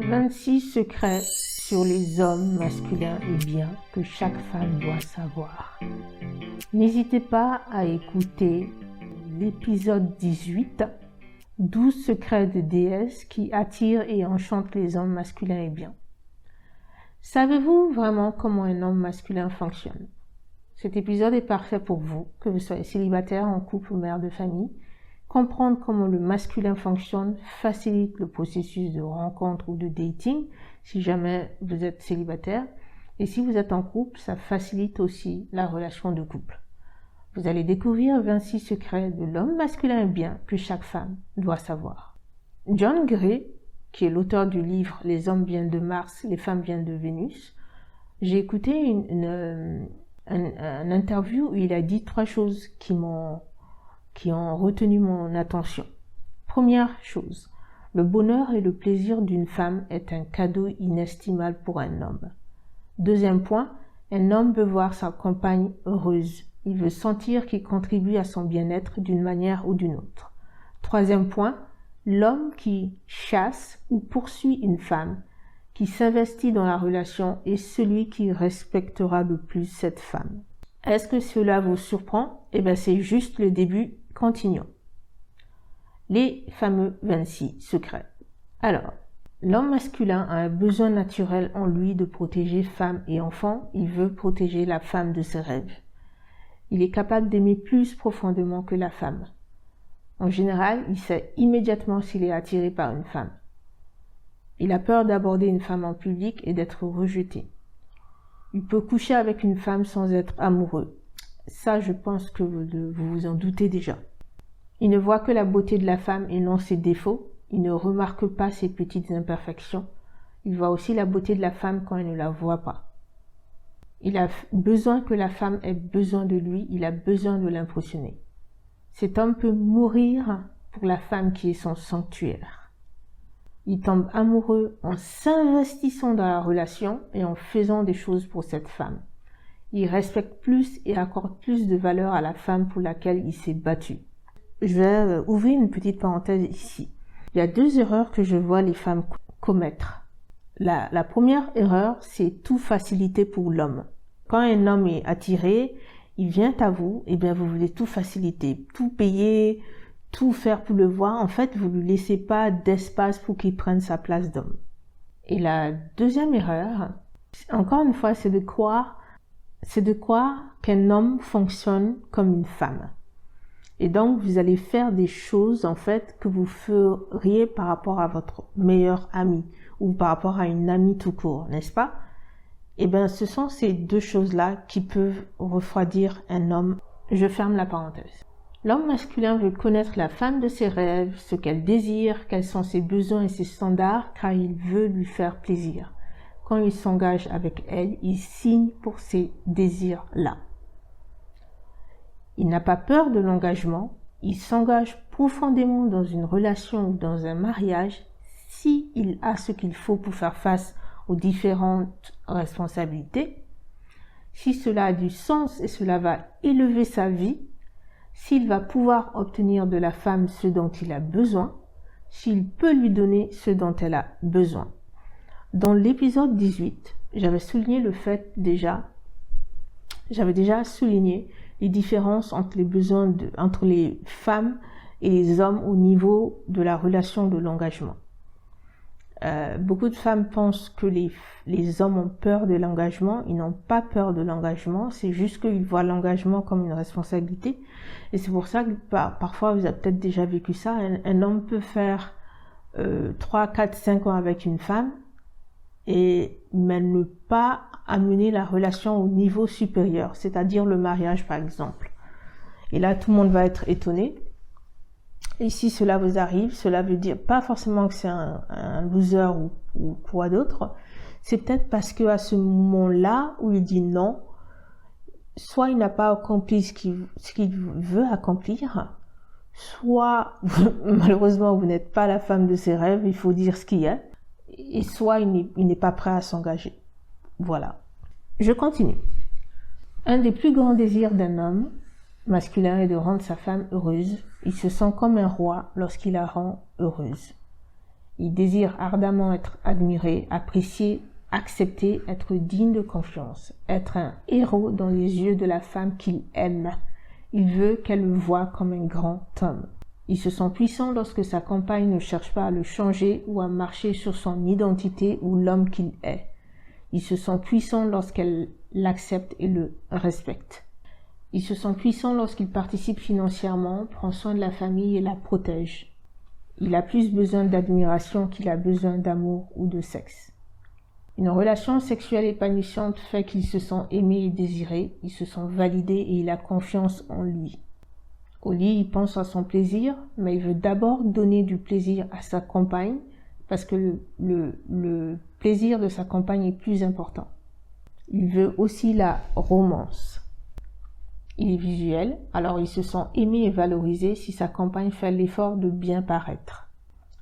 26 secrets sur les hommes masculins et bien que chaque femme doit savoir. N'hésitez pas à écouter l'épisode 18, 12 secrets de déesses qui attirent et enchantent les hommes masculins et bien. Savez-vous vraiment comment un homme masculin fonctionne? Cet épisode est parfait pour vous, que vous soyez célibataire, en couple ou mère de famille. Comprendre comment le masculin fonctionne facilite le processus de rencontre ou de dating, si jamais vous êtes célibataire. Et si vous êtes en couple, ça facilite aussi la relation de couple. Vous allez découvrir 26 secrets de l'homme masculin bien que chaque femme doit savoir. John Gray, qui est l'auteur du livre « Les hommes viennent de Mars, les femmes viennent de Vénus », j'ai écouté un interview où il a dit 3 choses qui ont retenu mon attention. Première chose, le bonheur et le plaisir d'une femme est un cadeau inestimable pour un homme. Deuxième point, un homme veut voir sa compagne heureuse. Il veut sentir qu'il contribue à son bien-être d'une manière ou d'une autre. Troisième point, l'homme qui chasse ou poursuit une femme, qui s'investit dans la relation, est celui qui respectera le plus cette femme. Est-ce que cela vous surprend? Eh bien, c'est juste le début. Continuons. Les fameux 26 secrets. Alors, l'homme masculin a un besoin naturel en lui de protéger femme et enfant. Il veut protéger la femme de ses rêves. Il est capable d'aimer plus profondément que la femme. En général, il sait immédiatement s'il est attiré par une femme. Il a peur d'aborder une femme en public et d'être rejeté. Il peut coucher avec une femme sans être amoureux. Ça, je pense que vous vous en doutez déjà. Il ne voit que la beauté de la femme et non ses défauts. Il ne remarque pas ses petites imperfections. Il voit aussi la beauté de la femme quand il ne la voit pas. Il a besoin que la femme ait besoin de lui. Il a besoin de l'impressionner. Cet homme peut mourir pour la femme qui est son sanctuaire. Il tombe amoureux en s'investissant dans la relation et en faisant des choses pour cette femme. Il respecte plus et accorde plus de valeur à la femme pour laquelle il s'est battu. Je vais ouvrir une petite parenthèse ici. Il y a 2 erreurs que je vois les femmes commettre. La première erreur, c'est tout faciliter pour l'homme. Quand un homme est attiré, il vient à vous, et bien vous voulez tout faciliter, tout payer, tout faire pour le voir. En fait, vous ne lui laissez pas d'espace pour qu'il prenne sa place d'homme. Et la deuxième erreur, encore une fois, c'est de croire qu'un homme fonctionne comme une femme. Et donc, vous allez faire des choses, en fait, que vous feriez par rapport à votre meilleur ami ou par rapport à une amie tout court, n'est-ce pas? Eh bien, ce sont ces 2 choses-là qui peuvent refroidir un homme. Je ferme la parenthèse. L'homme masculin veut connaître la femme de ses rêves, ce qu'elle désire, quels sont ses besoins et ses standards, car il veut lui faire plaisir. Quand il s'engage avec elle, il signe pour ces désirs-là. Il n'a pas peur de l'engagement, il s'engage profondément dans une relation ou dans un mariage s'il a ce qu'il faut pour faire face aux différentes responsabilités, si cela a du sens et cela va élever sa vie, s'il va pouvoir obtenir de la femme ce dont il a besoin, s'il peut lui donner ce dont elle a besoin. Dans l'épisode 18, j'avais déjà souligné les différences entre les besoins entre les femmes et les hommes au niveau de la relation de l'engagement. Beaucoup de femmes pensent que les hommes ont peur de l'engagement. Ils n'ont pas peur de l'engagement, c'est juste qu'ils voient l'engagement comme une responsabilité. Et c'est pour ça que parfois, vous avez peut-être déjà vécu ça, un homme peut faire 3, 4, 5 ans avec une femme, mais ne pas amener la relation au niveau supérieur, c'est-à-dire le mariage par exemple. Et là, tout le monde va être étonné. Et si cela vous arrive, cela veut dire pas forcément que c'est un loser ou quoi d'autre. C'est peut-être parce que à ce moment-là où il dit non, soit il n'a pas accompli ce qu'il veut accomplir, soit malheureusement vous n'êtes pas la femme de ses rêves, il faut dire ce qu'il y a, et soit il n'est pas prêt à s'engager. Voilà. Je continue. Un des plus grands désirs d'un homme masculin est de rendre sa femme heureuse. Il se sent comme un roi lorsqu'il la rend heureuse. Il désire ardemment être admiré, apprécié, accepté, être digne de confiance, être un héros dans les yeux de la femme qu'il aime. Il veut qu'elle le voie comme un grand homme. Il se sent puissant lorsque sa compagne ne cherche pas à le changer ou à marcher sur son identité ou l'homme qu'il est. Il se sent puissant lorsqu'elle l'accepte et le respecte. Il se sent puissant lorsqu'il participe financièrement, prend soin de la famille et la protège. Il a plus besoin d'admiration qu'il a besoin d'amour ou de sexe. Une relation sexuelle épanouissante fait qu'il se sent aimé et désiré, il se sent validé et il a confiance en lui. Au lit, il pense à son plaisir, mais il veut d'abord donner du plaisir à sa compagne parce que le plaisir de sa compagne est plus important. Il veut aussi la romance. Il est visuel, alors il se sent aimé et valorisé si sa compagne fait l'effort de bien paraître.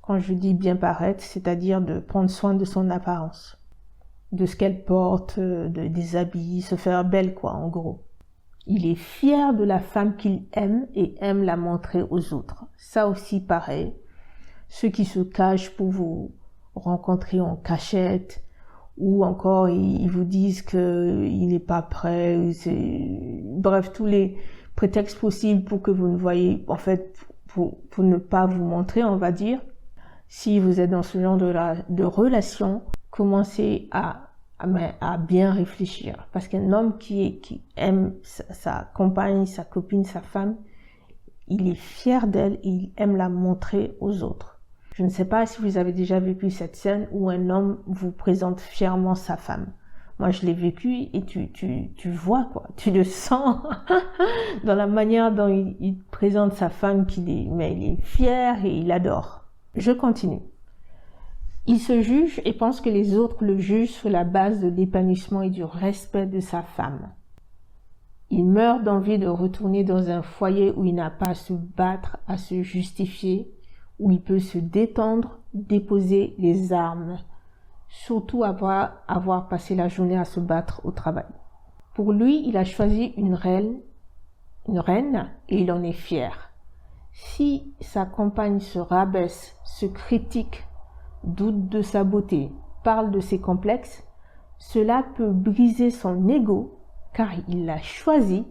Quand je dis bien paraître, c'est-à-dire de prendre soin de son apparence, de ce qu'elle porte, des habits, se faire belle quoi, en gros. Il est fier de la femme qu'il aime et aime la montrer aux autres. Ça aussi pareil. Ceux qui se cachent pour vous rencontrer en cachette, ou encore ils vous disent qu'il n'est pas prêt, bref, tous les prétextes possibles pour que vous ne voyez, en fait, pour ne pas vous montrer, on va dire. Si vous êtes dans ce genre de relation, commencez à bien réfléchir. Parce qu'un homme qui aime sa compagne, sa copine, sa femme, il est fier d'elle et il aime la montrer aux autres. Je ne sais pas si vous avez déjà vécu cette scène où un homme vous présente fièrement sa femme. Moi, je l'ai vécu et tu vois quoi, tu le sens dans la manière dont il présente sa femme mais il est fier et il adore. Je continue. Il se juge et pense que les autres le jugent sur la base de l'épanouissement et du respect de sa femme. Il meurt d'envie de retourner dans un foyer où il n'a pas à se battre, à se justifier, où il peut se détendre, déposer les armes, surtout avoir passé la journée à se battre au travail. Pour lui, il a choisi une reine et il en est fier. Si sa compagne se rabaisse, se critique, doute de sa beauté, parle de ses complexes, cela peut briser son ego car il l'a choisi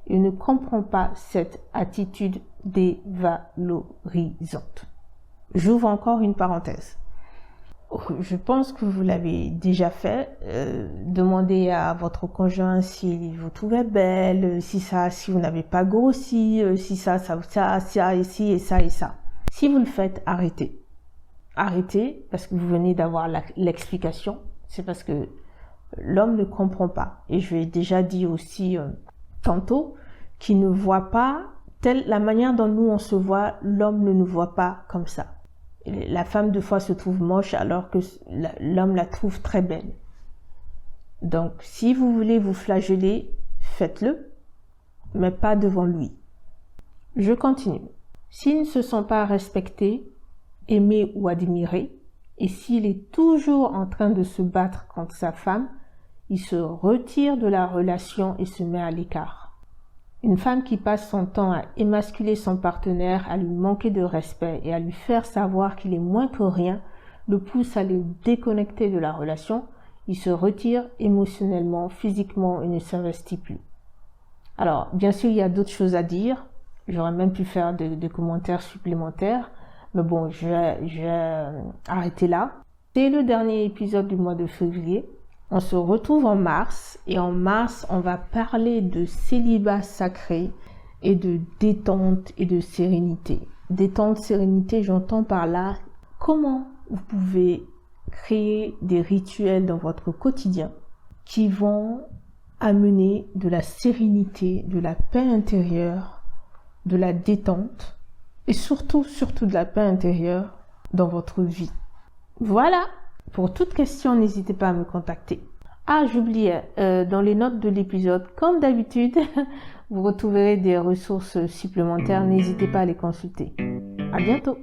et ne comprend pas cette attitude dévalorisante. J'ouvre encore une parenthèse. Je pense que vous l'avez déjà fait. Demandez à votre conjoint s'il vous trouvait belle, si vous n'avez pas grossi, si ça, ici et ça et ça. Si vous le faites, arrêtez. Arrêtez parce que vous venez d'avoir l'explication. C'est parce que l'homme ne comprend pas. Et je l'ai déjà dit aussi tantôt qu'il ne voit pas la manière dont nous on se voit, l'homme ne nous voit pas comme ça. La femme, des fois, se trouve moche alors que l'homme la trouve très belle. Donc, si vous voulez vous flageller, faites-le, mais pas devant lui. Je continue. S'il ne se sent pas respecté, aimé ou admiré, et s'il est toujours en train de se battre contre sa femme, il se retire de la relation et se met à l'écart. Une femme qui passe son temps à émasculer son partenaire, à lui manquer de respect et à lui faire savoir qu'il est moins que rien, le pousse à le déconnecter de la relation. Il se retire émotionnellement, physiquement et ne s'investit plus. Alors, bien sûr, il y a d'autres choses à dire. J'aurais même pu faire des commentaires supplémentaires. Mais bon, je vais arrêter là. C'est le dernier épisode du mois de février. On se retrouve en mars et en mars, on va parler de célibat sacré et de détente et de sérénité. Détente, sérénité, j'entends par là comment vous pouvez créer des rituels dans votre quotidien qui vont amener de la sérénité, de la paix intérieure, de la détente et surtout de la paix intérieure dans votre vie. Voilà. Pour toute question, n'hésitez pas à me contacter. Ah, j'oubliais, dans les notes de l'épisode, comme d'habitude, vous retrouverez des ressources supplémentaires. N'hésitez pas à les consulter. À bientôt.